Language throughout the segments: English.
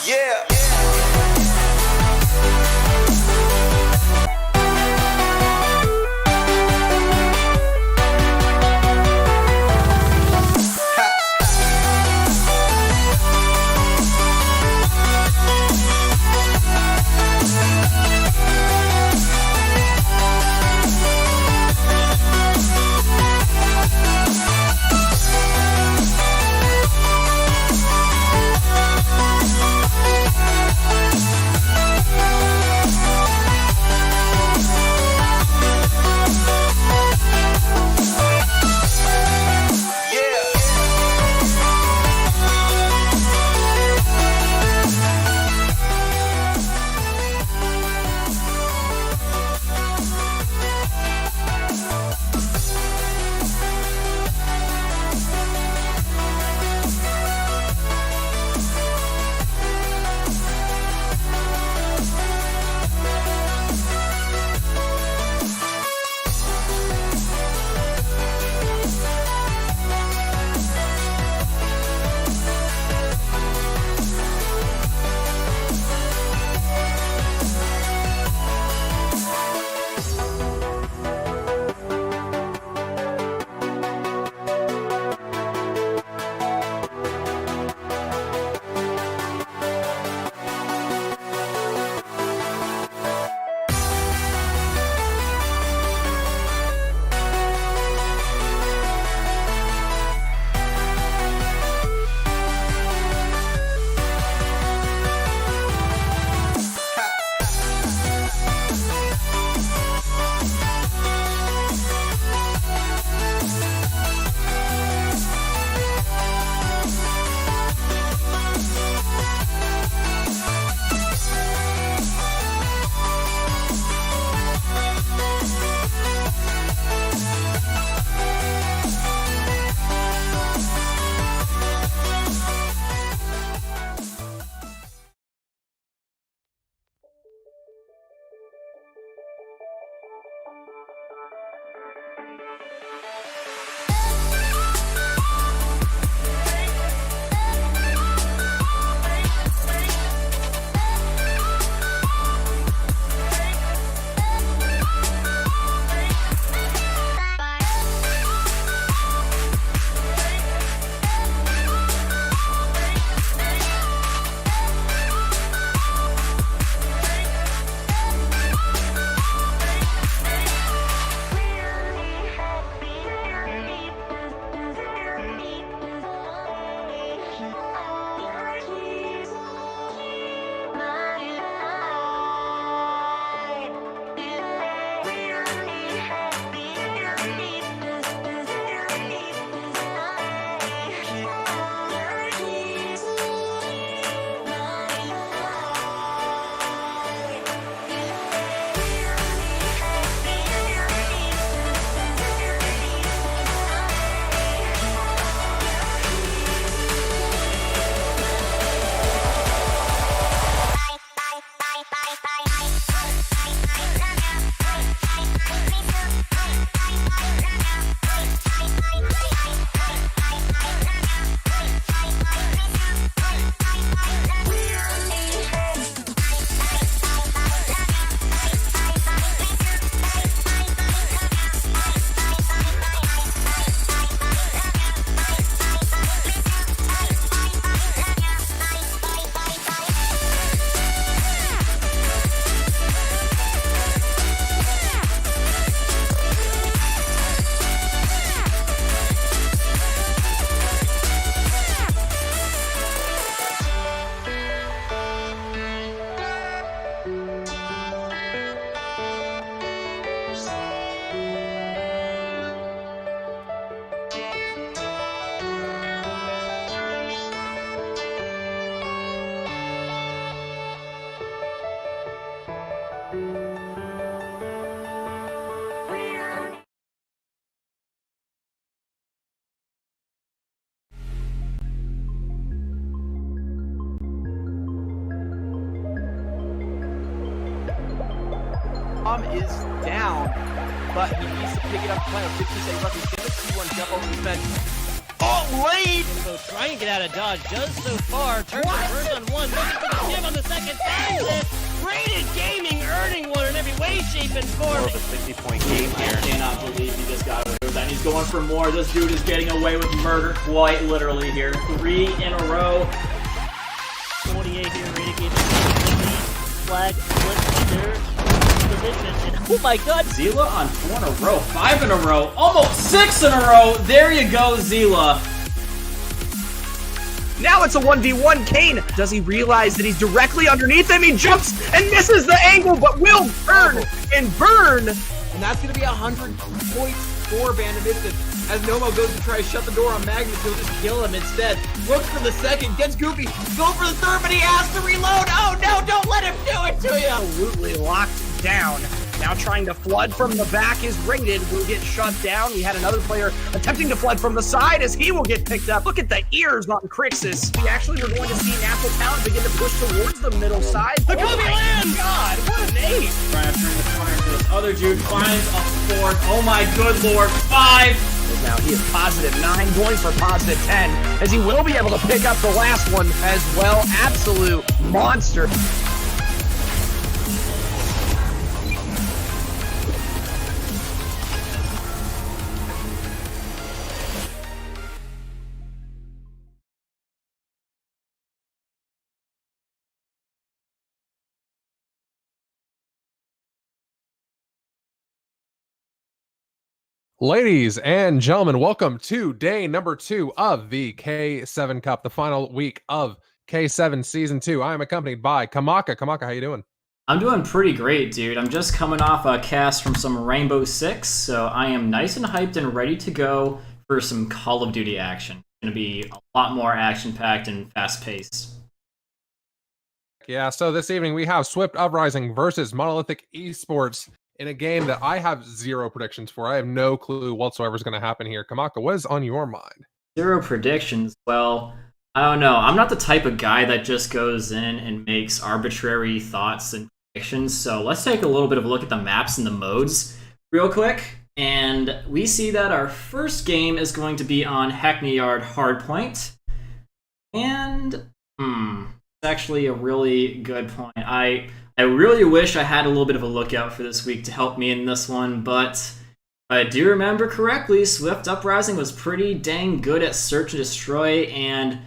Yeah. bomb is down, but he needs to pick it up. Play 15 seconds left. He's going to see one jump over the fence. Oh, lead! So trying to get out of dodge, does so far. Turns first on one, looking for the jam on the second. Finds it! Rated Gaming earning one in every way, shape, and form. More of a 60-point game here. I cannot believe he just got away with that. He's going for more. This dude is getting away with murder, quite literally here. 3 in a row. 48 here, Rated Gaming. Flag flips their position. And oh my god! Zila on 4 in a row, 5 in a row, almost 6 in a row. There you go, Zila. Now it's a 1v1. Kane, does he realize that he's directly underneath him? He jumps and misses the angle, but will turn and burn. And that's going to be 100 points for Bandit as Nomo goes to try to shut the door on Magnus. He'll just kill him instead. Looks for the second, gets goofy, go for the third, but he has to reload. Oh no, don't let him do it to you. Absolutely locked down. Now trying to flood from the back is Rated, will get shut down. We had another player attempting to flood from the side as he will get picked up. Look at the ears on Crixus. We actually were going to see natural talent begin to push towards the middle side. The Kobe lands! God, what an ace! Right after the corner, this other dude finds a 4th. Oh my good lord, 5! Now he is positive 9, going for positive 10, as he will be able to pick up the last one as well. Absolute monster. Ladies and gentlemen, welcome to day number 2 of the K7 Cup, the final week of K7 Season 2. I am accompanied by Kamaka. Kamaka, how you doing? I'm doing pretty great, dude. I'm just coming off a cast from some Rainbow Six, so I am nice and hyped and ready to go for some Call of Duty action. It's going to be a lot more action-packed and fast-paced. Yeah, so this evening we have Swift Uprising versus Monolithic eSports in a game that I have 0 predictions for. I have no clue whatsoever is going to happen here. Kamaka, what is on your mind? 0 predictions? Well, I don't know. I'm not the type of guy that just goes in and makes arbitrary thoughts and predictions, so let's take a little bit of a look at the maps and the modes real quick. And we see that our first game is going to be on Hackney Yard Hardpoint. And, it's actually a really good point. I really wish I had a little bit of a lookout for this week to help me in this one, but if I do remember correctly, Swift Uprising was pretty dang good at search and destroy and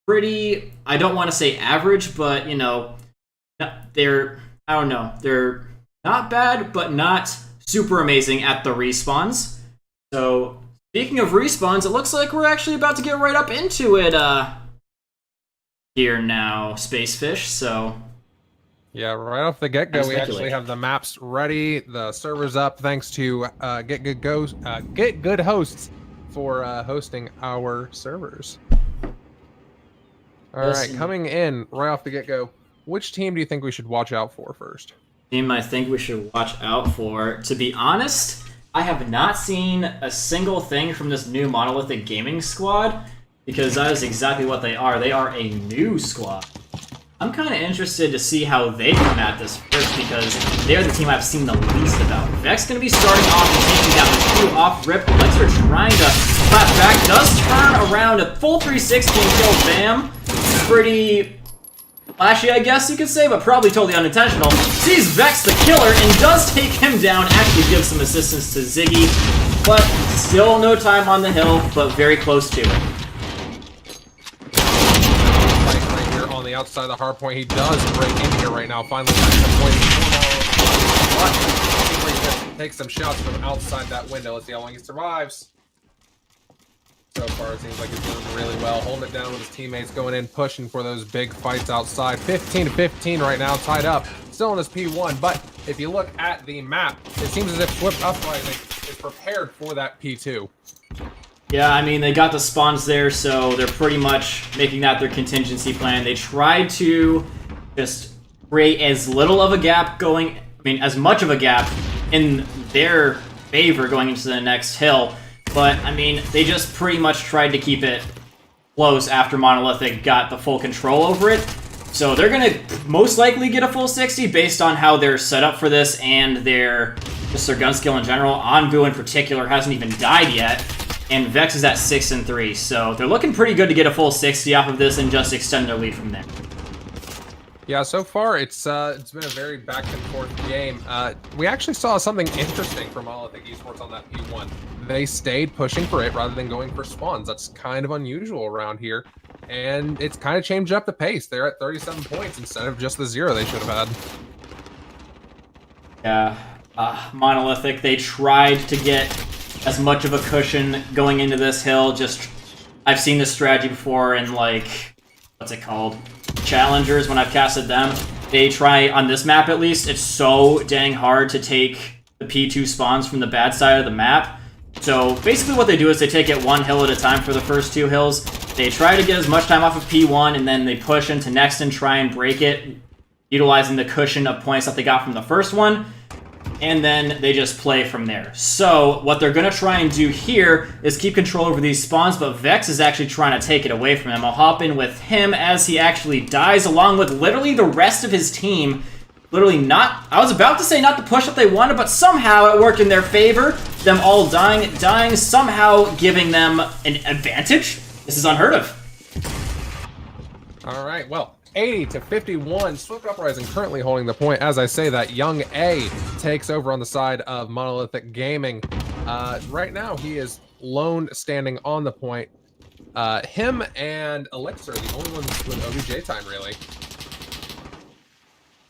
pretty, I don't want to say average, but, you know, they're not bad, but not super amazing at the respawns. So, speaking of respawns, it looks like we're actually about to get right up into it here now, Spacefish, so... Yeah, right off the get-go, we actually have the maps ready, the servers up, thanks to GitGudHosts for hosting our servers. All right, coming in right off the get-go, which team do you think we should watch out for first? Team I think we should watch out for. To be honest, I have not seen a single thing from this new Monolithic Gaming squad, because that is exactly what they are. They are a new squad. I'm kind of interested to see how they come at this first, because they're the team I've seen the least about. Vex going to be starting off and taking down the 2 off-rip. Legs are trying to clap back. Does turn around a full 360 and kill Bam. Pretty flashy, I guess you could say, but probably totally unintentional. Sees Vex the killer and does take him down. Actually gives some assistance to Ziggy, but still no time on the hill, but very close to it. On the outside of the hard point, he does break in here right now. Finally, the point. But takes some shots from outside that window. Let's see how long he survives. So far, it seems like he's doing really well, holding it down with his teammates, going in, pushing for those big fights outside. 15-15 right now, tied up, still in his P1. But if you look at the map, it seems as if Swift Uprising is prepared for that P2. Yeah, I mean, they got the spawns there, so they're pretty much making that their contingency plan. They tried to just create as little of a gap going, I mean, as much of a gap in their favor going into the next hill. But, I mean, they just pretty much tried to keep it close after Monolithic got the full control over it. So they're going to most likely get a full 60 based on how they're set up for this and just their gun skill in general. Onbu in particular hasn't even died yet, and Vex is at 6-3. So they're looking pretty good to get a full 60 off of this and just extend their lead from there. Yeah, so far it's been a very back and forth game. We actually saw something interesting from Monolithic eSports on that P1. They stayed pushing for it rather than going for spawns. That's kind of unusual around here. And it's kind of changed up the pace. They're at 37 points instead of just the 0 they should have had. Yeah, Monolithic, they tried to get as much of a cushion going into this hill. I've seen this strategy before in, like, what's it called? Challengers, when I've casted them. They try, on this map at least, it's so dang hard to take the P2 spawns from the bad side of the map. So basically what they do is they take it one hill at a time for the first 2 hills. They try to get as much time off of P1, and then they push into next and try and break it, utilizing the cushion of points that they got from the first one, and then they just play from there. So what they're going to try and do here is keep control over these spawns, but Vex is actually trying to take it away from him. I'll hop in with him as he actually dies, along with literally the rest of his team. Literally not, I was about to say not the push that they wanted, but somehow it worked in their favor. Them all dying, somehow giving them an advantage. This is unheard of. All right, well, 80-51. Swift Uprising currently holding the point. As I say that, Young A takes over on the side of Monolithic Gaming. Right now, he is lone standing on the point. Him and Elixir are the only ones with OBJ time, really.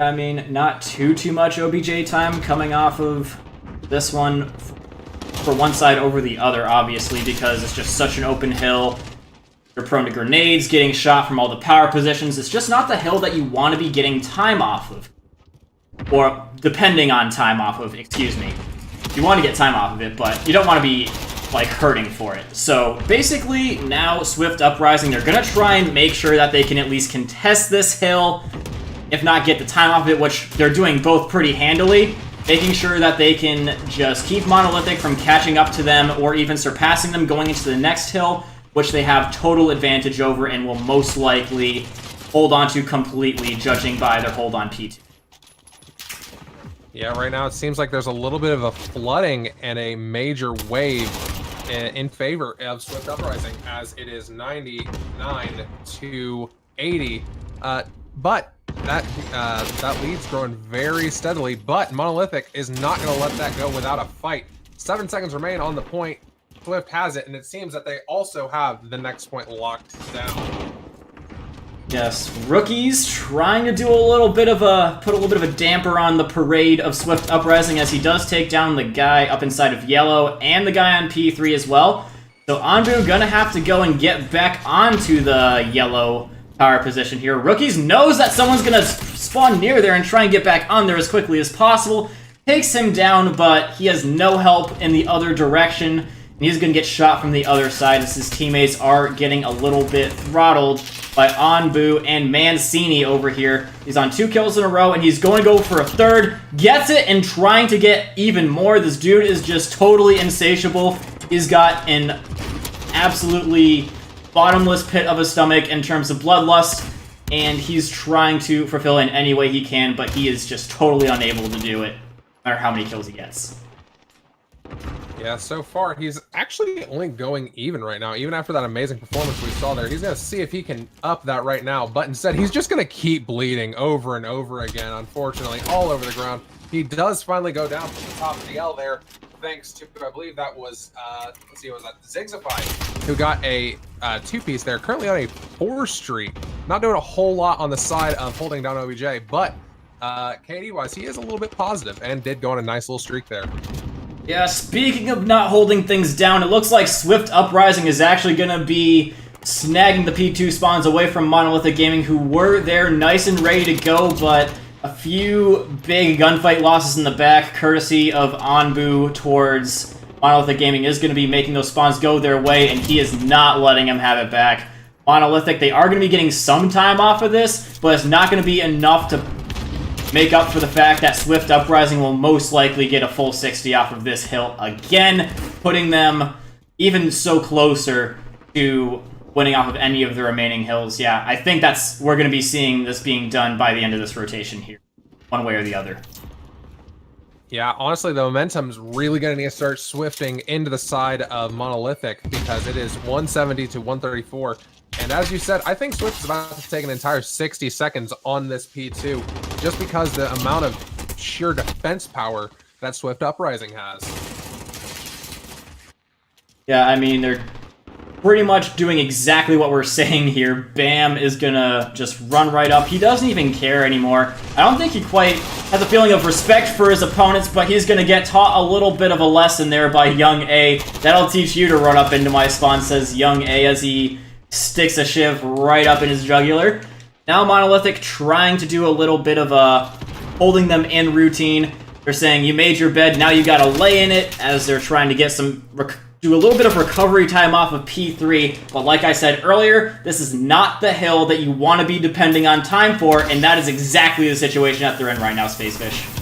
I mean, not too much OBJ time coming off of this one for one side over the other, obviously, because it's just such an open hill. You're prone to grenades, getting shot from all the power positions. It's just not the hill that you want to be getting time off of. Or depending on time off of, excuse me. You want to get time off of it, but you don't want to be, like, hurting for it. So, basically, now Swift Uprising, they're going to try and make sure that they can at least contest this hill, if not get the time off of it, which they're doing both pretty handily. Making sure that they can just keep Monolithic from catching up to them or even surpassing them going into the next hill, which they have total advantage over and will most likely hold on to completely, judging by their hold on P2. Yeah, right now it seems like there's a little bit of a flooding and a major wave in favor of Swift Uprising, as it is 99-80. But that lead's growing very steadily, but Monolithic is not going to let that go without a fight. 7 seconds remain on the point. Swift has it, and it seems that they also have the next point locked down. Yes, Rookie's trying to do put a little bit of a damper on the parade of Swift Uprising, as he does take down the guy up inside of yellow and the guy on P3 as well. So Onbu gonna have to go and get back onto the yellow power position here. Rookies knows that someone's gonna spawn near there and try and get back on there as quickly as possible. Takes him down, but he has no help in the other direction. And he's going to get shot from the other side as his teammates are getting a little bit throttled by Onbu and Mancini over here. He's on 2 kills in a row, and he's going to go for a third. Gets it and trying to get even more. This dude is just totally insatiable. He's got an absolutely bottomless pit of a stomach in terms of bloodlust, and he's trying to fulfill in any way he can, but he is just totally unable to do it, no matter how many kills he gets. Yeah, so far, he's actually only going even right now. Even after that amazing performance we saw there, he's going to see if he can up that right now. But instead, he's just going to keep bleeding over and over again, unfortunately, all over the ground. He does finally go down from the top of the L there, thanks to, I believe that was, let's see, was that Zigzify, who got a 2-piece there, currently on a 4 streak. Not doing a whole lot on the side of holding down OBJ, but KD-wise, he is a little bit positive and did go on a nice little streak there. Yeah, speaking of not holding things down, it looks like Swift Uprising is actually going to be snagging the P2 spawns away from Monolithic Gaming, who were there nice and ready to go, but a few big gunfight losses in the back, courtesy of Onbu towards Monolithic Gaming, is going to be making those spawns go their way, and he is not letting them have it back. Monolithic, they are going to be getting some time off of this, but it's not going to be enough to make up for the fact that Swift Uprising will most likely get a full 60 off of this hill again, putting them even so closer to winning off of any of the remaining hills. Yeah, I think we're going to be seeing this being done by the end of this rotation here, one way or the other. Yeah, honestly, the momentum's really going to need to start swifting into the side of Monolithic because it is 170 to 134. And as you said, I think Swift is about to take an entire 60 seconds on this P2 just because the amount of sheer defense power that Swift Uprising has. Yeah, I mean, they're pretty much doing exactly what we're saying here. Bam is gonna just run right up. He doesn't even care anymore. I don't think he quite has a feeling of respect for his opponents, but he's gonna get taught a little bit of a lesson there by Young A. That'll teach you to run up into my spawn, says Young A as he sticks a shiv right up in his jugular. Now Monolithic trying to do a little bit of a holding them in routine. They're saying you made your bed, now you gotta lay in it, as they're trying to get some do a little bit of recovery time off of P3, but like I said earlier, this is not the hill that you want to be depending on time for, and that is exactly the situation that they're in right now, Spacefish.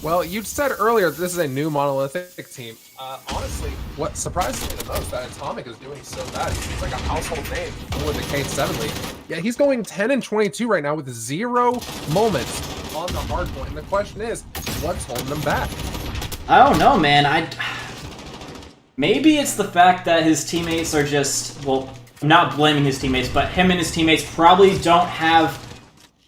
Well, you said earlier that this is a new Monolithic team. Honestly, what surprises me the most that Atomic is doing so bad. He's like a household name with the K7 League. Yeah, he's going 10 and 22 right now with 0 moments on the hard point. And the question is, what's holding them back? I don't know, man. Maybe it's the fact that his teammates are just, well, I'm not blaming his teammates, but him and his teammates probably don't have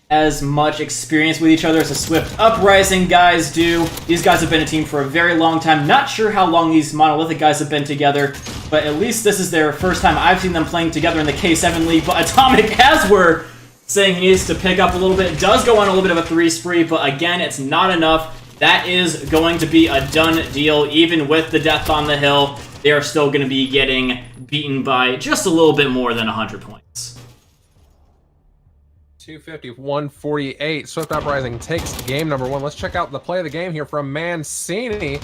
as much experience with each other as the Swift Uprising guys do. These guys have been a team for a very long time. Not sure how long these Monolithic guys have been together, but at least this is their first time I've seen them playing together in the K7 League. But Atomic, as we're saying he needs to pick up a little bit, does go on a little bit of a 3 spree, but again, it's not enough. That is going to be a done deal. Even with the death on the hill, they are still going to be getting beaten by just a little bit more than 100 points. 250, 148. Swift Uprising takes game number 1. Let's check out the play of the game here from Mancini.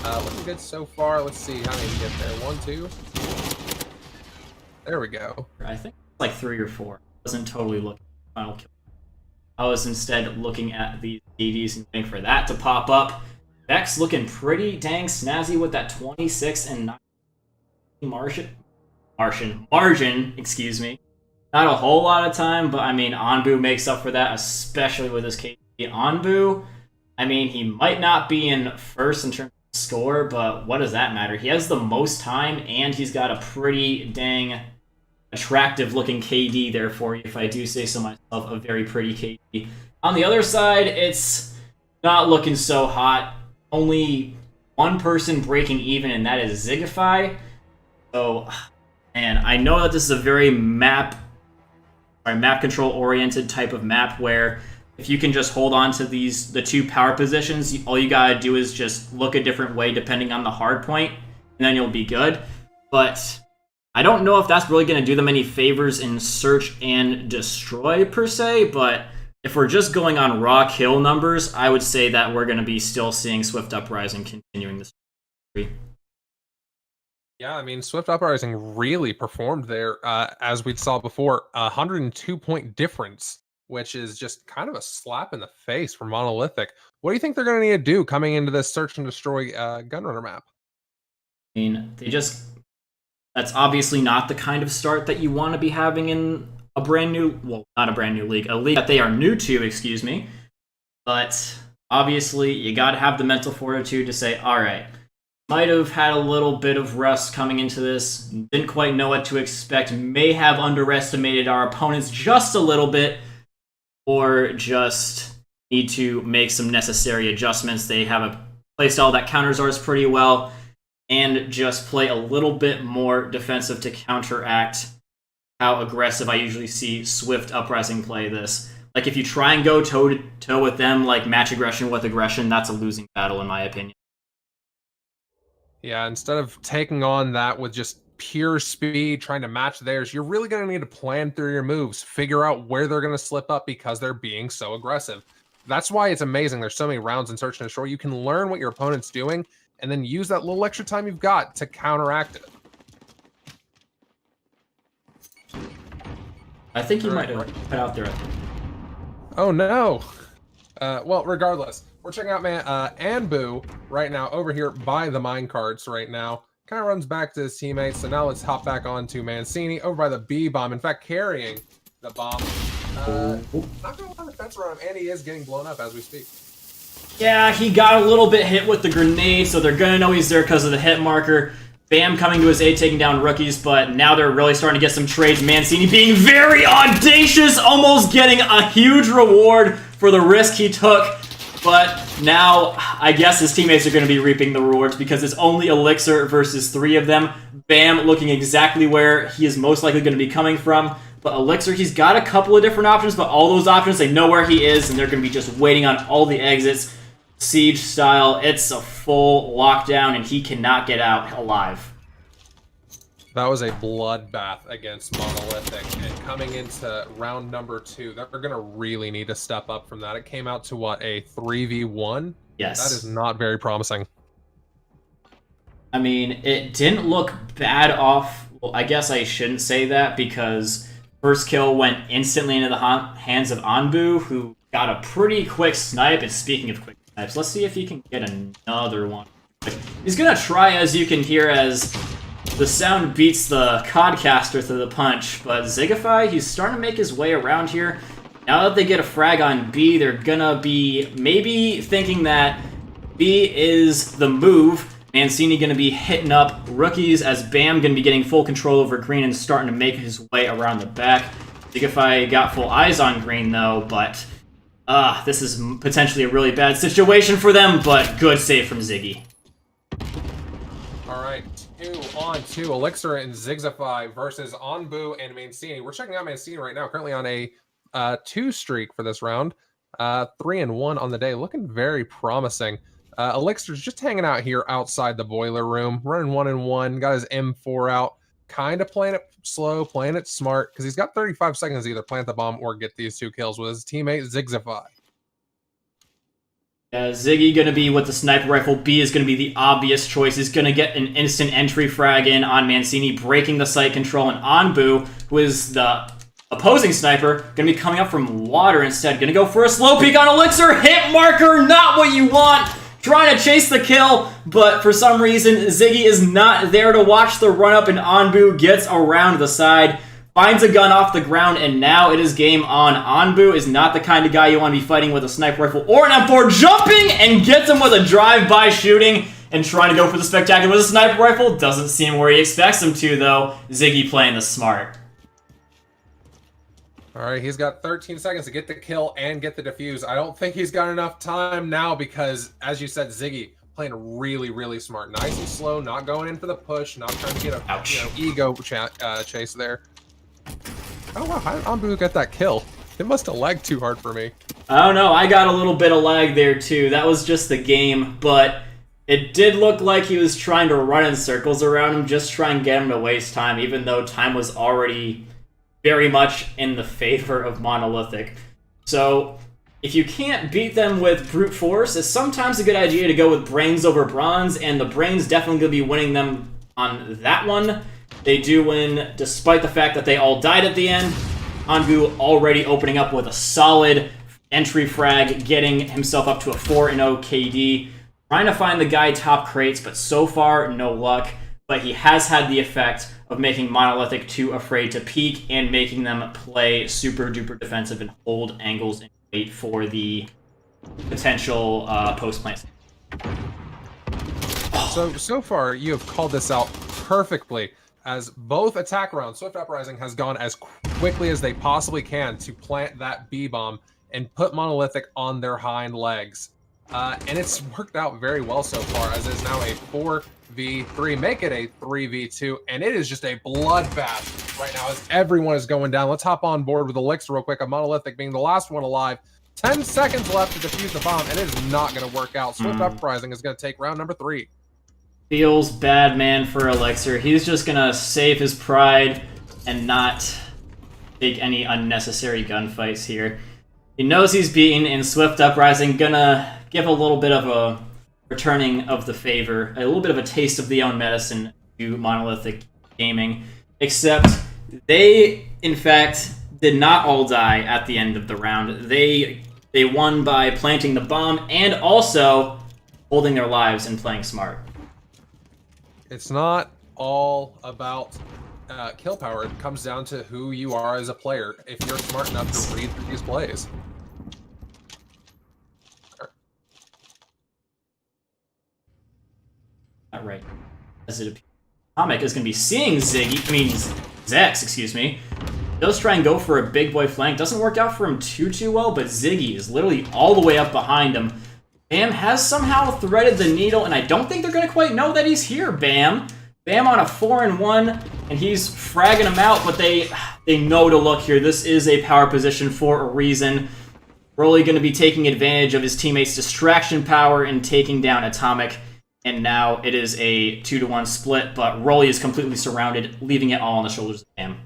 Looking good so far. Let's see how many we get there. 1, 2. There we go. I think it's like 3 or 4. I wasn't totally looking at the final kill. I was instead looking at these ADs and waiting for that to pop up. Vex looking pretty dang snazzy with that 26 and 9 margin, excuse me. Not a whole lot of time, but I mean, Anbu makes up for that, especially with his KD. Anbu, I mean, he might not be in first in terms of score, but what does that matter? He has the most time, and he's got a pretty dang attractive looking KD there for you, if I do say so myself, a very pretty KD. On the other side, it's not looking so hot. Only one person breaking even, and that is Zigify. So, man, I know that this is a very map control oriented type of map where if you can just hold on to the 2 power positions, all you gotta do is just look a different way depending on the hard point, and then you'll be good. But I don't know if that's really going to do them any favors in search and destroy per se, but if we're just going on raw kill numbers, I would say that we're going to be still seeing Swift Uprising continuing this story. Yeah, I mean, Swift Uprising really performed there, as we saw before. 102-point difference, which is just kind of a slap in the face for Monolithic. What do you think they're going to need to do coming into this search and destroy Gunrunner map? I mean, that's obviously not the kind of start that you want to be having in a brand new, well, not a brand new league, a league that they are new to, excuse me. But obviously, you got to have the mental fortitude to say, all right, might have had a little bit of rust coming into this, didn't quite know what to expect, may have underestimated our opponents just a little bit, or just need to make some necessary adjustments. They have a playstyle that counters ours pretty well, and just play a little bit more defensive to counteract how aggressive I usually see Swift Uprising play this. Like, if you try and go toe-to-toe with them, like match aggression with aggression, that's a losing battle in my opinion. Yeah, instead of taking on that with just pure speed, trying to match theirs, you're really going to need to plan through your moves, figure out where they're going to slip up because they're being so aggressive. That's why it's amazing. There's so many rounds in Search and Destroy. You can learn what your opponent's doing and then use that little extra time you've got to counteract it. I think you might have put out there. Oh, no. Well, regardless, we're checking out Anbu right now over here by the mine carts right now. Kind of runs back to his teammates. So now let's hop back on to Mancini over by the B bomb. In fact, carrying the bomb. Not going on the fence around him, and he is getting blown up as we speak. Yeah, he got a little bit hit with the grenade, so they're gonna know he's there because of the hit marker. Bam coming to his aid, taking down rookies, but now they're really starting to get some trades. Mancini being very audacious, almost getting a huge reward for the risk he took. But now, I guess his teammates are going to be reaping the rewards because it's only Elixir versus 3 of them. Bam looking exactly where he is most likely going to be coming from. But Elixir, he's got a couple of different options, but all those options, they know where he is, and they're going to be just waiting on all the exits. Siege style, it's a full lockdown, and he cannot get out alive. That was a bloodbath against Monolithic, and coming into round number 2, they're going to really need to step up from that. It came out to, what, a 3v1? Yes. That is not very promising. I mean, it didn't look bad off. Well, I guess I shouldn't say that because first kill went instantly into the hands of Anbu, who got a pretty quick snipe. And speaking of quick snipes, let's see if he can get another one. He's going to try, as you can hear, as the sound beats the Codcaster through the punch, but Zigify, he's starting to make his way around here. Now that they get a frag on B, they're gonna be maybe thinking that B is the move. Mancini gonna be hitting up rookies as Bam gonna be getting full control over green and starting to make his way around the back. Zigify got full eyes on green though, but this is potentially a really bad situation for them, but good save from Ziggy. Alright, 2-on-2, Elixir and Zigify versus Anbu and Mancini. We're checking out Mancini right now, currently on a 2 streak for this round. 3-1 on the day, looking very promising. Elixir's just hanging out here outside the boiler room, running 1-1, got his M4 out, kind of playing it slow, playing it smart, because he's got 35 seconds to either plant the bomb or get these 2 kills with his teammate Zigify. Ziggy going to be with the sniper rifle. B is going to be the obvious choice. He's going to get an instant entry frag in on Mancini, breaking the site control. And Anbu, who is the opposing sniper, going to be coming up from water instead. Going to go for a slow peek on Elixir. Hit marker, not what you want. Trying to chase the kill, but for some reason, Ziggy is not there to watch the run-up, and Anbu gets around the side. Finds a gun off the ground, and now it is game on. Anbu is not the kind of guy you want to be fighting with a sniper rifle or an M4. Jumping and gets him with a drive-by shooting and trying to go for the spectacular with a sniper rifle. Doesn't seem where he expects him to, though. Ziggy playing the smart. All right, he's got 13 seconds to get the kill and get the defuse. I don't think he's got enough time now because, as you said, Ziggy playing really, really smart. Nice and slow, not going in for the push, not trying to get a ego chase there. Oh wow, how did Anbu get that kill? It must have lagged too hard for me. I don't know, I got a little bit of lag there too. That was just the game, but it did look like he was trying to run in circles around him, just try and get him to waste time, even though time was already very much in the favor of Monolithic. So if you can't beat them with brute force, it's sometimes a good idea to go with brains over bronze, and the brains definitely going to be winning them on that one. They do win, despite the fact that they all died at the end. Anbu already opening up with a solid entry frag, getting himself up to a 4-0 KD. Trying to find the guy top crates, but so far, no luck. But he has had the effect of making Monolithic too afraid to peek and making them play super duper defensive and hold angles and wait for the potential post plant. So far, you have called this out perfectly, as both attack rounds, Swift Uprising has gone as quickly as they possibly can to plant that B-bomb and put Monolithic on their hind legs. And it's worked out very well so far, as it is now a 4v3, make it a 3v2, and it is just a bloodbath right now as everyone is going down. Let's hop on board with Elixir real quick, a Monolithic being the last one alive. 10 seconds left to defuse the bomb, and it is not going to work out. Swift Uprising is going to take round number 3. Feels bad, man, for Elixir. He's just gonna save his pride and not take any unnecessary gunfights here. He knows he's beaten, and Swift Uprising gonna give a little bit of a returning of the favor, a little bit of a taste of the own medicine to Monolithic Gaming, except they, in fact, did not all die at the end of the round. They won by planting the bomb and also holding their lives and playing smart. It's not all about kill power. It comes down to who you are as a player. If you're smart enough to read through these plays. Not right. As it appears, Atomic is going to be seeing Zex, excuse me. Does try and go for a big boy flank. Doesn't work out for him too well, but Ziggy is literally all the way up behind him. Bam has somehow threaded the needle, and I don't think they're going to quite know that he's here, Bam. Bam on a 4-1, and he's fragging him out, but they know to look here. This is a power position for a reason. Rolly going to be taking advantage of his teammates' distraction power and taking down Atomic. And now it is a 2-1 split, but Rolly is completely surrounded, leaving it all on the shoulders of Bam.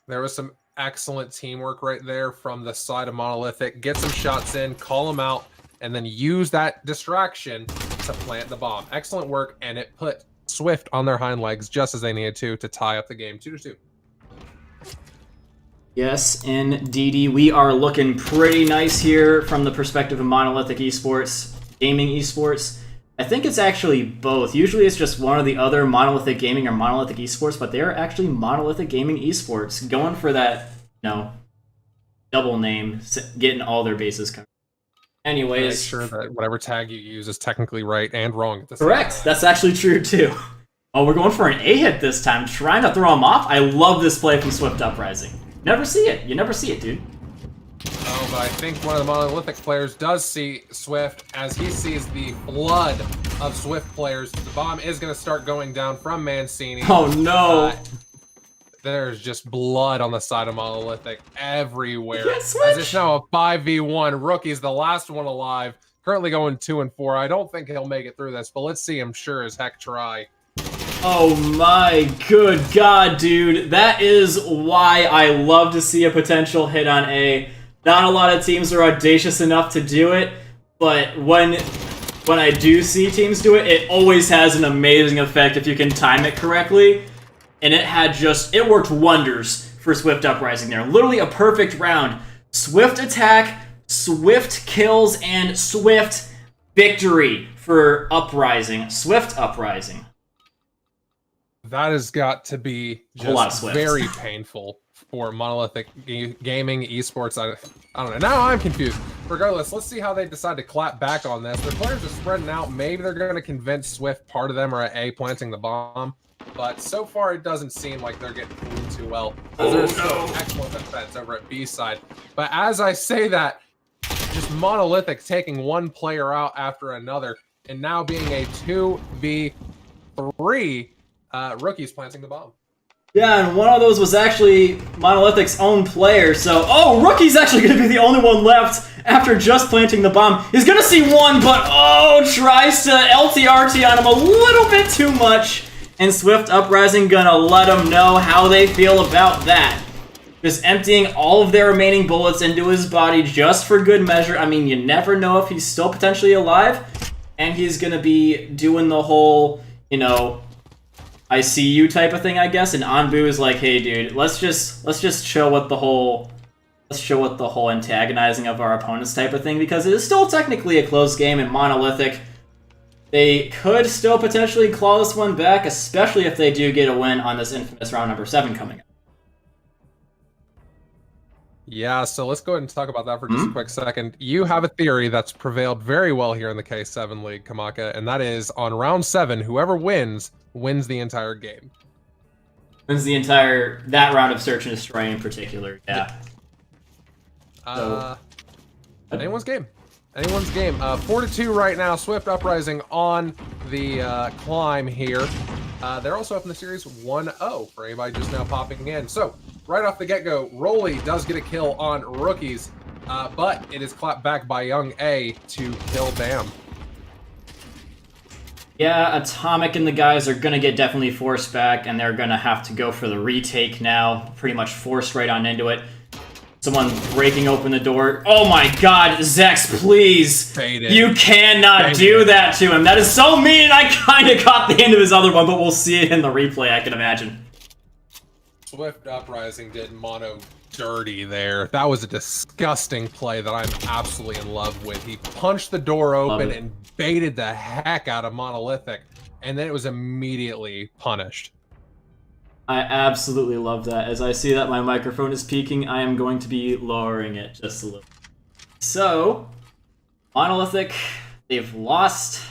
There was some excellent teamwork right there from the side of Monolithic. Get some shots in, call them out, and then use that distraction to plant the bomb. Excellent work, and it put Swift on their hind legs just as they needed to tie up the game. 2-2. Yes, indeedy. We are looking pretty nice here from the perspective of Monolithic eSports, gaming eSports. I think it's actually both. Usually it's just one or the other, Monolithic Gaming or Monolithic Esports, but they are actually Monolithic Gaming Esports, going for that, double name, getting all their bases covered. Anyways. Make sure that whatever tag you use is technically right and wrong at the same Correct. time. That's actually true, too. Oh, we're going for an A-hit this time, trying to throw him off. I love this play from Swift Uprising. Never see it. You never see it, dude. Oh, but I think one of the Monolithic players does see Swift as he sees the blood of Swift players. The bomb is going to start going down from Mancini. Oh, no. There's just blood on the side of Monolithic everywhere. Yes, as it's now a 5v1. Rookie's the last one alive. Currently going 2-4. I don't think he'll make it through this, but let's see him sure as heck try. Oh my good god, dude. That is why I love to see a potential hit on A. Not a lot of teams are audacious enough to do it, but when I do see teams do it, it always has an amazing effect if you can time it correctly. And it worked wonders for Swift Uprising there. Literally a perfect round. Swift attack, Swift kills, and Swift victory for Uprising. Swift Uprising. That has got to be just very painful for Monolithic Gaming Esports. I don't know. Now I'm confused. Regardless, let's see how they decide to clap back on this. Their players are spreading out. Maybe they're going to convince Swift part of them are at A planting the bomb. But so far, it doesn't seem like they're getting fooled too well. There's still excellent defense over at B side. But as I say that, just Monolithic taking one player out after another, and now being a 2v3, Rookie's planting the bomb. Yeah, and one of those was actually Monolithic's own player, so... Oh, Rookie's actually going to be the only one left after just planting the bomb. He's going to see one, but tries to LTRT on him a little bit too much. And Swift Uprising going to let him know how they feel about that. Just emptying all of their remaining bullets into his body just for good measure. I mean, you never know if he's still potentially alive. And he's going to be doing the whole, I see you type of thing, I guess. And Anbu is like, hey, dude, let's just show what the whole antagonizing of our opponents type of thing, because it is still technically a close game, and Monolithic, they could still potentially claw this one back, especially if they do get a win on this infamous round number 7 coming up. Yeah, so let's go ahead and talk about that for just a quick second. You have a theory that's prevailed very well here in the K7 League, Kamaka, and that is on round 7, whoever wins the entire game. Wins that round of Search and Destroy in particular, yeah. Anyone's game. 4-2 right now. Swift Uprising on the climb here. They're also up in the series 1-0 for anybody just now popping in. So, right off the get-go, Rolly does get a kill on Rookies, but it is clapped back by Young A to kill Bam. Yeah, Atomic and the guys are going to get definitely forced back, and they're going to have to go for the retake now. Pretty much forced right on into it. Someone breaking open the door. Oh my god, Zex, please! Faded. You cannot do that to him. That is so mean, I kind of caught the end of his other one, but we'll see it in the replay, I can imagine. Swift Uprising did mono dirty there. That was a disgusting play that I'm absolutely in love with. He punched the door open and baited the heck out of Monolithic. and then it was immediately punished. I absolutely love that. As I see that my microphone is peaking, I am going to be lowering it just a little. So, Monolithic, they've lost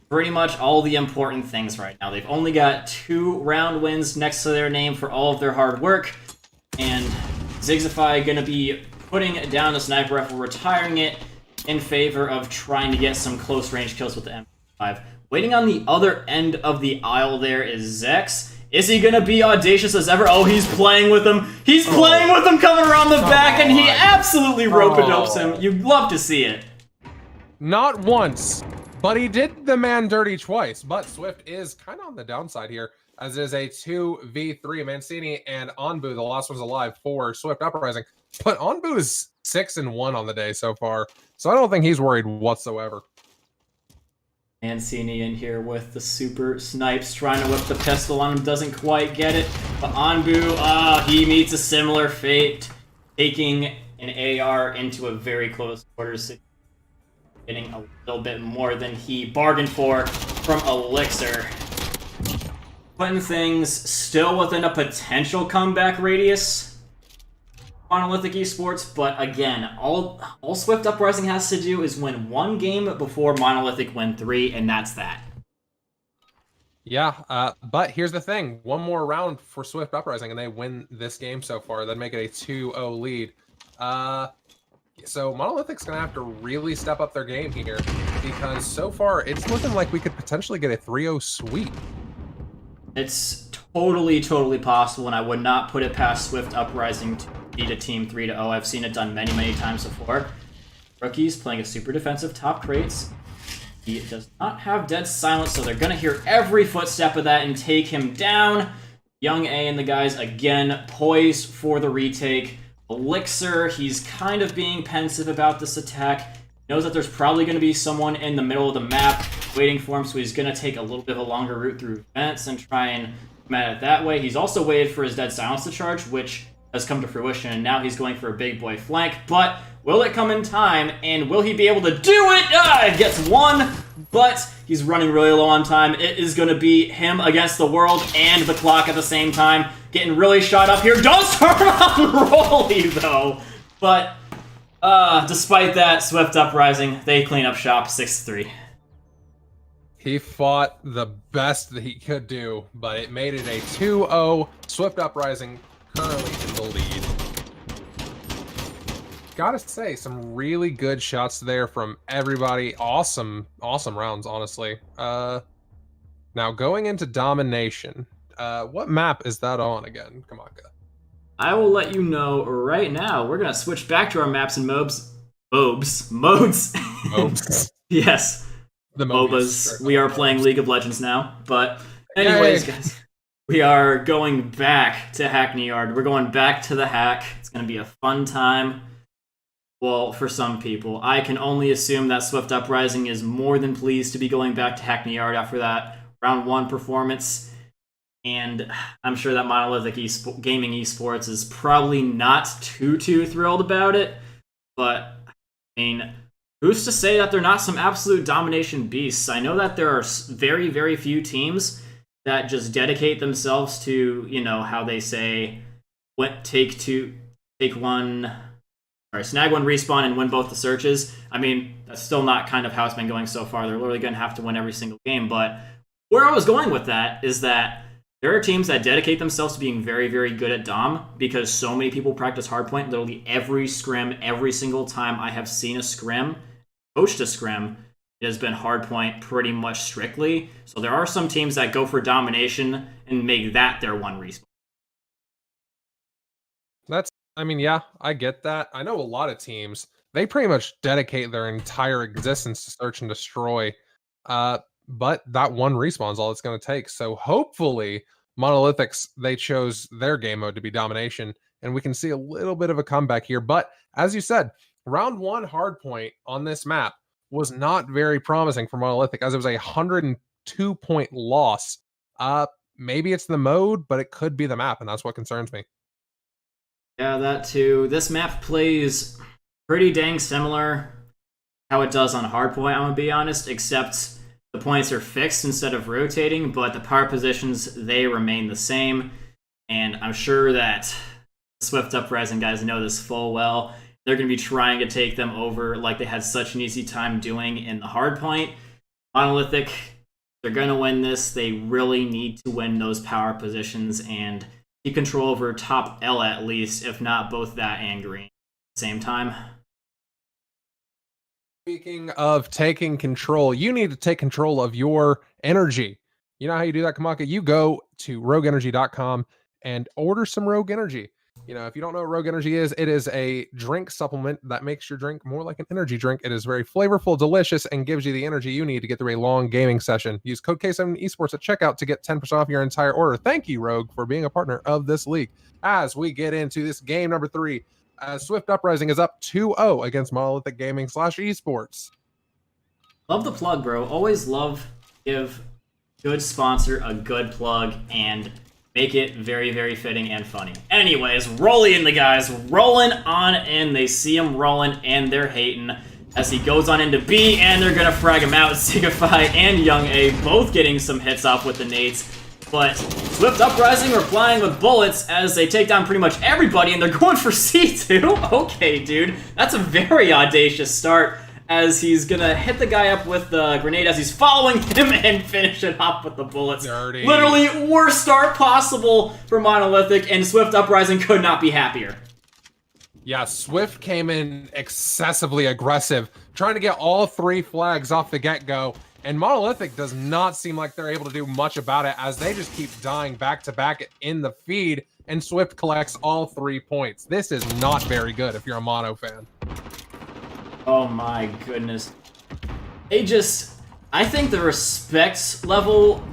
pretty much all the important things right now. They've only got 2 round wins next to their name for all of their hard work, and Zigzify gonna be putting down the sniper rifle, retiring it in favor of trying to get some close range kills with the M5. Waiting on the other end of the aisle there is Zex. Is he gonna be audacious as ever? Oh, he's playing with him. He's playing with him coming around the back, and he absolutely rope-a-dopes him. You'd love to see it. Not once, but he did the man dirty twice. But Swift is kind of on the downside here, as it is a 2v3. Mancini and Onbu, the last one's alive for Swift Uprising. But Onbu is 6-1 on the day so far, so I don't think he's worried whatsoever. Mancini in here with the super snipes, trying to whip the pistol on him, doesn't quite get it. But Onbu, he meets a similar fate, taking an AR into a very close quarters, getting a little bit more than he bargained for from Elixir. Putting things still within a potential comeback radius. Monolithic eSports, but again, all Swift Uprising has to do is win 1 game before Monolithic win 3, and that's that. Yeah, but here's the thing. 1 more round for Swift Uprising, and they win this game so far. That'd make it a 2-0 lead. So Monolithic's going to have to really step up their game here, because so far it's looking like we could potentially get a 3-0 sweep. It's totally possible, and I would not put it past Swift Uprising to beat a team 3-0. I've seen it done many times before. Rookies playing a super defensive top crates. He does not have dead silence, so they're going to hear every footstep of that and take him down. Young A and the guys, again, poised for the retake. Elixir, he's kind of being pensive about this attack. Knows that there's probably going to be someone in the middle of the map waiting for him, so he's going to take a little bit of a longer route through vents and try and come at it that way. He's also waited for his dead silence to charge, which has come to fruition, and now he's going for a big boy flank. But will it come in time, and will he be able to do it? Gets 1, but he's running really low on time. It is going to be him against the world and the clock at the same time. Getting really shot up here. Does turn on Rolly, though. But despite that, Swift Uprising, they clean up shop 6-3. He fought the best that he could do, but it made it a 2-0. Swift Uprising currently in the lead. Gotta say, some really good shots there from everybody. Awesome rounds, honestly. Now going into Domination. What map is that on again? Come on, guys. I will let you know right now. We're going to switch back to our maps and modes. Yes. The MOBAs. We are playing League of Legends now. But anyways, guys, we are going back to Hackney Yard. We're going back to the hack. It's going to be a fun time. Well, for some people. I can only assume that Swift Uprising is more than pleased to be going back to Hackney Yard after that round 1 performance. And I'm sure that Monolithic Gaming Esports is probably not too thrilled about it. But, I mean, who's to say that they're not some absolute domination beasts? I know that there are very few teams that just dedicate themselves to, you know, how they say, snag 1 respawn and win both the searches. I mean, that's still not kind of how it's been going so far. They're literally going to have to win every single game. But where I was going with that is that there are teams that dedicate themselves to being very good at Dom because so many people practice hardpoint. Literally every scrim, every single time I have seen a scrim, coached a scrim, it has been hardpoint pretty much strictly. So there are some teams that go for domination and make that their 1 respawn. I mean, yeah, I get that. I know a lot of teams, they pretty much dedicate their entire existence to search and destroy. But that 1 respawn is all it's going to take. So hopefully, Monolithics, they chose their game mode to be domination, and we can see a little bit of a comeback here. But as you said, round 1 hardpoint on this map was not very promising for Monolithic, as it was a 102-point loss. Maybe it's the mode, but it could be the map, and that's what concerns me. Yeah, that too. This map plays pretty dang similar how it does on hardpoint, I'm going to be honest, except the points are fixed instead of rotating, but the power positions, they remain the same. And I'm sure that Swift Uprising guys know this full well. They're going to be trying to take them over like they had such an easy time doing in the hard point. Monolithic, they're going to win this. They really need to win those power positions and keep control over top L at least, if not both that and green at the same time. Speaking of taking control, you need to take control of your energy. You know how you do that, Kamaka? You go to rogueenergy.com and order some Rogue Energy. You know, if you don't know what Rogue Energy is, it is a drink supplement that makes your drink more like an energy drink. It is very flavorful, delicious, and gives you the energy you need to get through a long gaming session. Use code K7 eSports at checkout to get 10% off your entire order. Thank you, Rogue, for being a partner of this league. As we get into this game number 3, Swift Uprising is up 2-0 against Monolithic Gaming / eSports. Love the plug, bro. Always love give good sponsor a good plug and make it very, very fitting and funny. Anyways, rolling in the guys, rolling on in. They see him rolling and they're hating as he goes on into B, and they're gonna frag him out. Signify and Young A both getting some hits off with the nades. But Swift Uprising replying with bullets as they take down pretty much everybody, and they're going for C2. Okay, dude, that's a very audacious start as he's gonna hit the guy up with the grenade as he's following him and finish it off with the bullets. Dirty. Literally worst start possible for Monolithic, and Swift Uprising could not be happier. Yeah, Swift came in excessively aggressive, trying to get all 3 flags off the get-go, and Monolithic does not seem like they're able to do much about it as they just keep dying back-to-back in the feed, and Swift collects all 3 points. This is not very good if you're a Mono fan. Oh my goodness. I think the respect level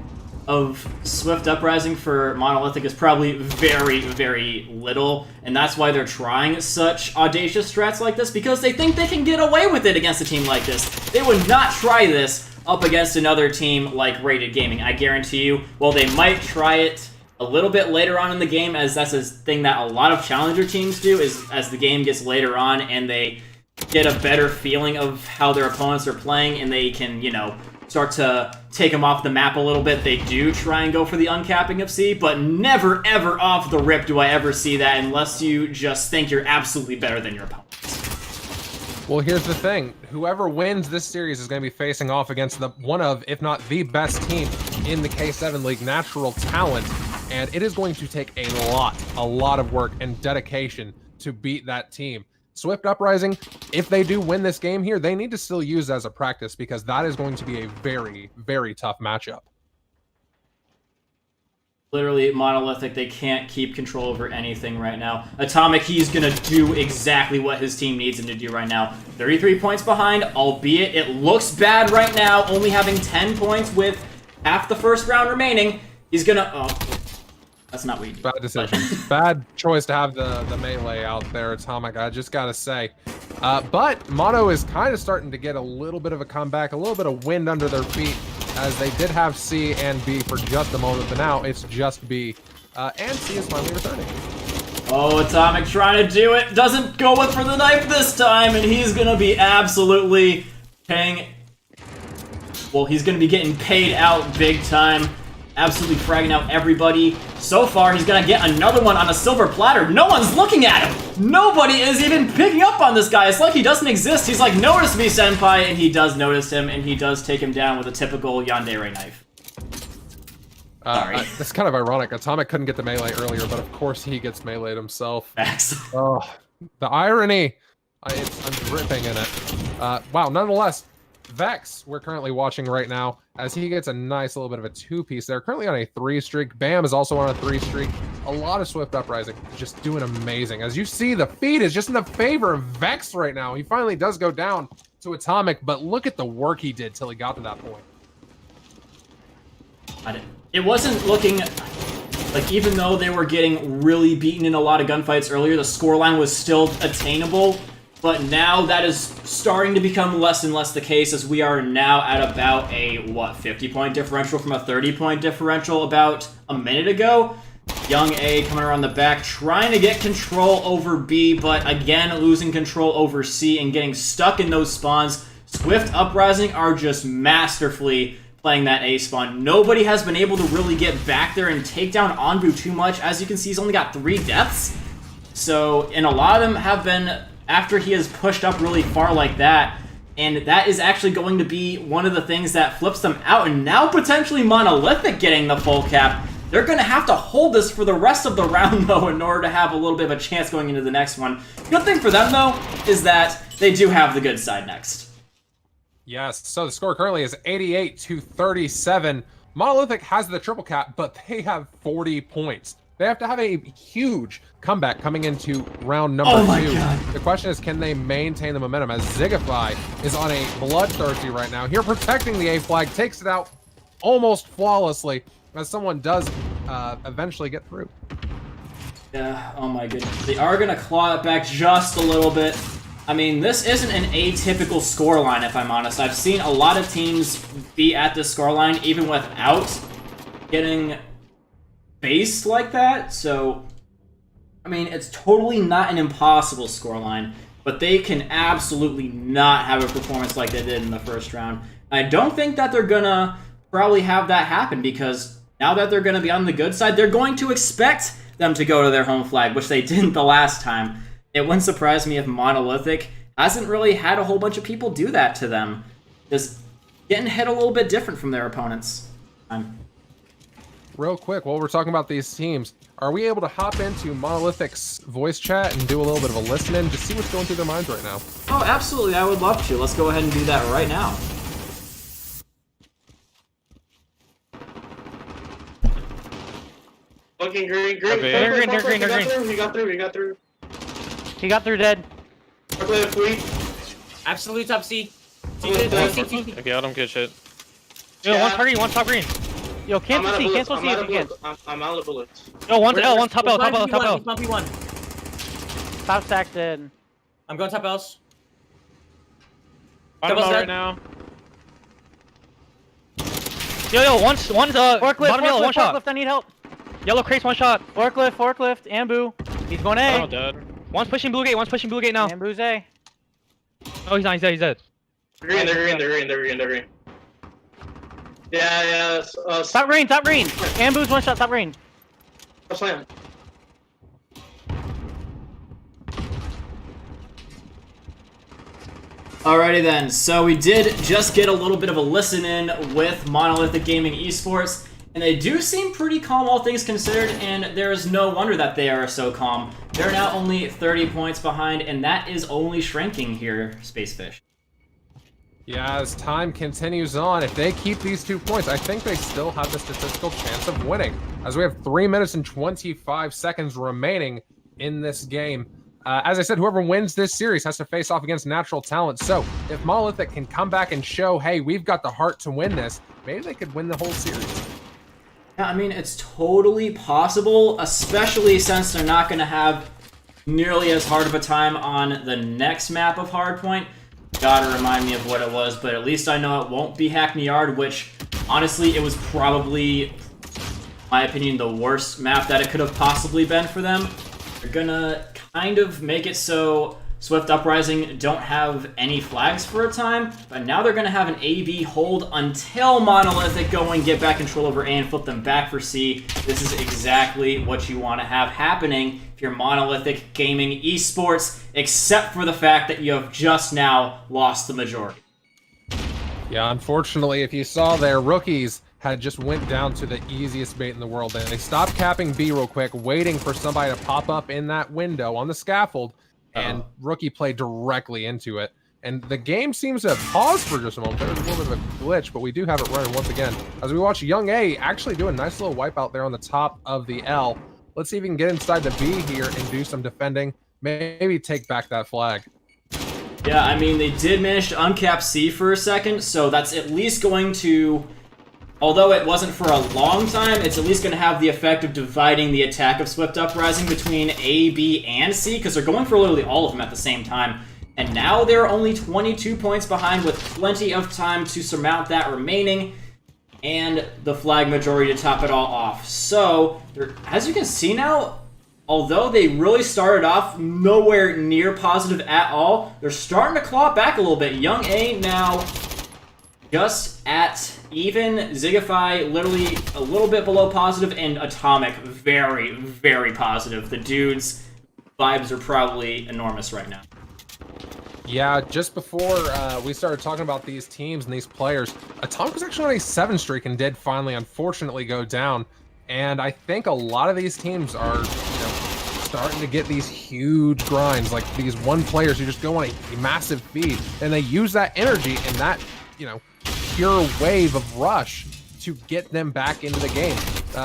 of Swift Uprising for Monolithic is probably very, very little, and that's why they're trying such audacious strats like this, because they think they can get away with it against a team like this. They would not try this up against another team like Rated Gaming, I guarantee you. Well, they might try it a little bit later on in the game, as that's a thing that a lot of challenger teams do, is as the game gets later on and they get a better feeling of how their opponents are playing and they can, you know, start to take them off the map a little bit. They do try and go for the uncapping of C, but never ever off the rip do I ever see that unless you just think you're absolutely better than your opponents. Well, here's the thing. Whoever wins this series is going to be facing off against one of, if not the best team in the K7 League, Natural Talent, and it is going to take a lot of work and dedication to beat that team. Swift Uprising, if they do win this game here, they need to still use it as a practice because that is going to be a very, very tough matchup. Literally, Monolithic, they can't keep control over anything right now. Atomic, he's going to do exactly what his team needs him to do right now. 33 points behind, albeit it looks bad right now, only having 10 points with half the first round remaining. He's going to... Oh, that's not what you do. Bad decision. Bad choice to have the melee out there, Atomic, I just got to say. But Mono is kind of starting to get a little bit of a comeback, a little bit of wind under their feet, as they did have C and B for just a moment, but now it's just B. And C is finally returning. Oh, Atomic trying to do it. Doesn't go with for the knife this time, and he's going to be absolutely paying... Well, he's going to be getting paid out big time. Absolutely fragging out everybody. So far, he's gonna get another one on a silver platter. No one's looking at him. Nobody is even picking up on this guy. It's like he doesn't exist. He's like, notice me, senpai, and he does notice him, and he does take him down with a typical yandere knife. Sorry. It's kind of ironic. Atomic couldn't get the melee earlier, but of course he gets meleeed himself. Facts. Oh, the irony. I'm dripping in it. Wow, nonetheless, Vex, we're currently watching right now as he gets a nice little bit of a 2-piece there. Currently on a 3 streak. Bam is also on a 3 streak. A lot of Swift Uprising just doing amazing. As you see, the feed is just in the favor of Vex right now. He finally does go down to Atomic, but look at the work he did till he got to that point. It wasn't looking like, even though they were getting really beaten in a lot of gunfights earlier, the scoreline was still attainable. But now that is starting to become less and less the case, as we are now at about a, 50-point differential from a 30-point differential about a minute ago. Young A coming around the back, trying to get control over B, but again, losing control over C and getting stuck in those spawns. Swift Uprising are just masterfully playing that A spawn. Nobody has been able to really get back there and take down Onbu too much. As you can see, he's only got 3 deaths. So, and a lot of them have been after he has pushed up really far like that. And that is actually going to be one of the things that flips them out. And now potentially Monolithic getting the full cap. They're going to have to hold this for the rest of the round, though, in order to have a little bit of a chance going into the next one. Good thing for them, though, is that they do have the good side next. Yes, so the score currently is 88-37. Monolithic has the triple cap, but they have 40 points. They have to have a huge comeback coming into round number 2. God. The question is, can they maintain the momentum as Zigify is on a bloodthirsty right now. Here protecting the A flag, takes it out almost flawlessly as someone does eventually get through. Yeah, oh my goodness. They are going to claw it back just a little bit. I mean, this isn't an atypical scoreline, if I'm honest. I've seen a lot of teams be at this scoreline even without getting based like that. So, I mean, it's totally not an impossible scoreline, but they can absolutely not have a performance like they did in the first round. I don't think that they're going to probably have that happen because now that they're going to be on the good side, they're going to expect them to go to their home flag, which they didn't the last time. It wouldn't surprise me if Monolithic hasn't really had a whole bunch of people do that to them. Just getting hit a little bit different from their opponents. Real quick, while we're talking about these teams, are we able to hop into Monolithic's voice chat and do a little bit of a listen-in to see what's going through their minds right now? Oh, absolutely. I would love to. Let's go ahead and do that right now. Fucking green. Green. He got through. He got through dead. I play a fleet. Absolute top C. Okay, I don't get shit. Yo, Yeah. one top green. Yo, cancel C if you can. I'm out of bullets. Yo, one top L. He's on P1. Top stack dead. I'm going top L's. Bottom Double L set. right now. Yo, one's bottom yellow, one shot. Forklift, I need help. Yellow crates, one shot. Forklift, Ambu. He's going A. Oh, dead. One's pushing blue gate now. Ambu's A. Oh, he's not, he's dead. They're green. Yeah. Top green. Ambu's one shot, top green. Slam. Alrighty then, so we did just get a little bit of a listen in with Monolithic Gaming Esports, and they do seem pretty calm all things considered, and there is no wonder that they are so calm. They're now only 30 points behind, and that is only shrinking here, Spacefish. Yeah, as time continues on, if they keep these 2 points, I think they still have the statistical chance of winning, as we have 3 minutes and 25 seconds remaining in this game. As I said, whoever wins this series has to face off against natural talent. So if Monolithic can come back and show, hey, we've got the heart to win this, maybe they could win the whole series. Yeah, I mean, it's totally possible, especially since they're not going to have nearly as hard of a time on the next map of Hardpoint. Gotta remind me of what it was, but at least I know it won't be Hackney Yard, which, honestly, it was probably, in my opinion, the worst map that it could have possibly been for them. They're gonna kind of make it so Swift Uprising don't have any flags for a time, but now they're gonna have an A-B hold until Monolithic go and get back control over A and flip them back for C. This is exactly what you want to have happening if you're Monolithic Gaming Esports, except for the fact that you have just now lost the majority. Yeah, unfortunately, if you saw their rookies had just went down to the easiest bait in the world. And they stopped capping B real quick, waiting for somebody to pop up in that window on the scaffold, and rookie played directly into it. And the game seems to have paused for just a moment. There was a little bit of a glitch, but we do have it running once again. As we watch Young A actually do a nice little wipeout there on the top of the L. Let's see if we can get inside the B here and do some defending. Maybe take back that flag. Yeah, I mean, they did manage to uncap C for a second, so that's at least going to... Although it wasn't for a long time, it's at least going to have the effect of dividing the attack of Swift Uprising between A, B, and C, because they're going for literally all of them at the same time. And now they're only 22 points behind with plenty of time to surmount that remaining, and the flag majority to top it all off. So, as you can see now, although they really started off nowhere near positive at all, they're starting to claw back a little bit. Young A now just at even. Zigify literally a little bit below positive, and Atomic very, very positive. The dudes' vibes are probably enormous right now. Yeah, just before we started talking about these teams and these players, Atomic was actually on a 7 streak and did finally, unfortunately, go down. And I think a lot of these teams are, starting to get these huge grinds, like these one players who just go on a massive feed, and they use that energy and that, pure wave of rush to get them back into the game.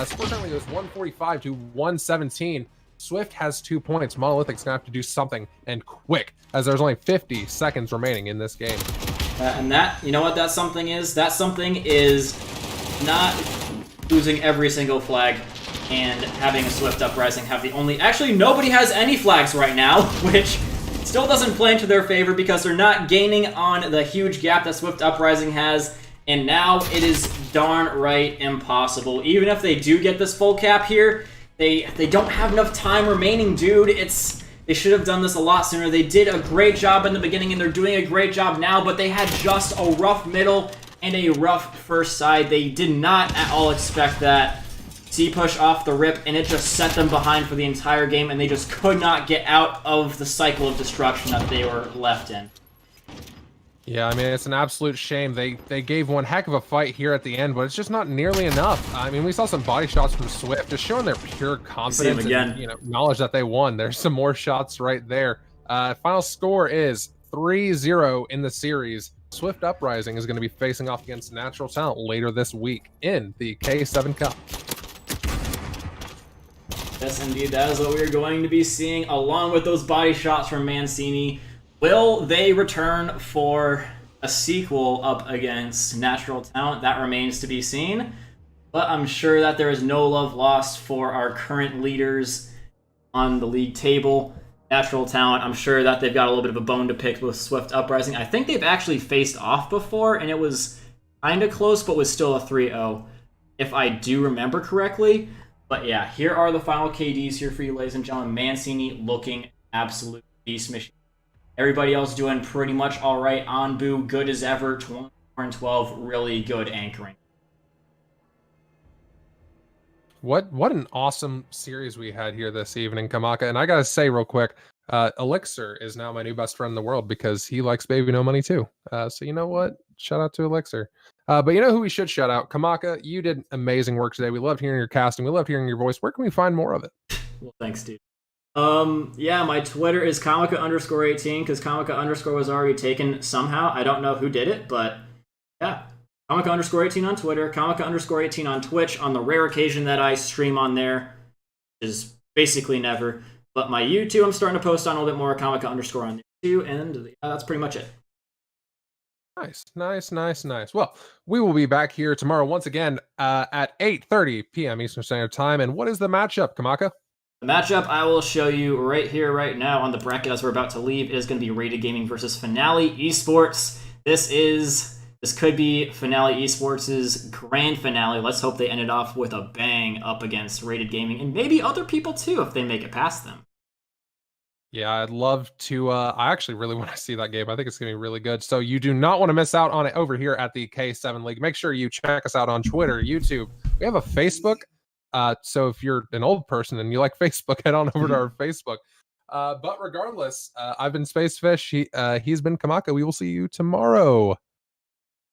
Score currently goes 145 to 117. Swift has 2 points. Monolithic's gonna have to do something, and quick, as there's only 50 seconds remaining in this game. And that, you know what that something is? That something is not losing every single flag and having a Swift Uprising have the only... Actually, nobody has any flags right now, which still doesn't play into their favor because they're not gaining on the huge gap that Swift Uprising has, and now it is darn right impossible. Even if they do get this full cap here, they don't have enough time remaining, dude. They should have done this a lot sooner. They did a great job in the beginning, and they're doing a great job now, but they had just a rough middle and a rough first side. They did not at all expect that. C-push off the rip, and it just set them behind for the entire game, and they just could not get out of the cycle of destruction that they were left in. Yeah, I mean, it's an absolute shame. They gave one heck of a fight here at the end, but it's just not nearly enough. I mean, we saw some body shots from Swift, just showing their pure confidence and knowledge that they won. There's some more shots right there. Final score is 3-0 in the series. Swift Uprising is going to be facing off against Natural Talent later this week in the K7 Cup. Yes, indeed, that is what we're going to be seeing, along with those body shots from Mancini. Will they return for a sequel up against Natural Talent? That remains to be seen. But I'm sure that there is no love lost for our current leaders on the league table. Natural Talent, I'm sure that they've got a little bit of a bone to pick with Swift Uprising. I think they've actually faced off before, and it was kind of close, but was still a 3-0, if I do remember correctly. But yeah, here are the final KDs here for you, ladies and gentlemen. Mancini looking absolute beast machine. Everybody else doing pretty much all right. Anbu, good as ever. 24-12, really good anchoring. What an awesome series we had here this evening, Kamaka. And I gotta say real quick, Elixir is now my new best friend in the world because he likes Baby No Money too. So you know what? Shout out to Elixir. But you know who we should shout out? Kamaka, you did amazing work today. We loved hearing your casting. We loved hearing your voice. Where can we find more of it? Well, thanks, dude. Yeah, my Twitter is Kamaka_18 because Kamaka_ was already taken somehow. I don't know who did it, but yeah. Kamaka_18 on Twitter, Kamaka_18 on Twitch on the rare occasion that I stream on there, which is basically never. But my YouTube, I'm starting to post on a little bit more, Kamaka_ on there too, and yeah, that's pretty much it. Nice. Well, we will be back here tomorrow once again at 8:30 p.m. Eastern Standard Time. And what is the matchup, Kamaka? The matchup I will show you right here, right now on the bracket as we're about to leave is going to be Rated Gaming versus Finale eSports. This could be Finale eSports' grand finale. Let's hope they end it off with a bang up against Rated Gaming and maybe other people too if they make it past them. Yeah, I'd love to. I actually really want to see that game. I think it's going to be really good. So you do not want to miss out on it over here at the K7 League. Make sure you check us out on Twitter, YouTube. We have a Facebook. So if you're an old person and you like Facebook, head on over to our Facebook. But regardless, I've been Spacefish. He's been Kamaka. We will see you tomorrow.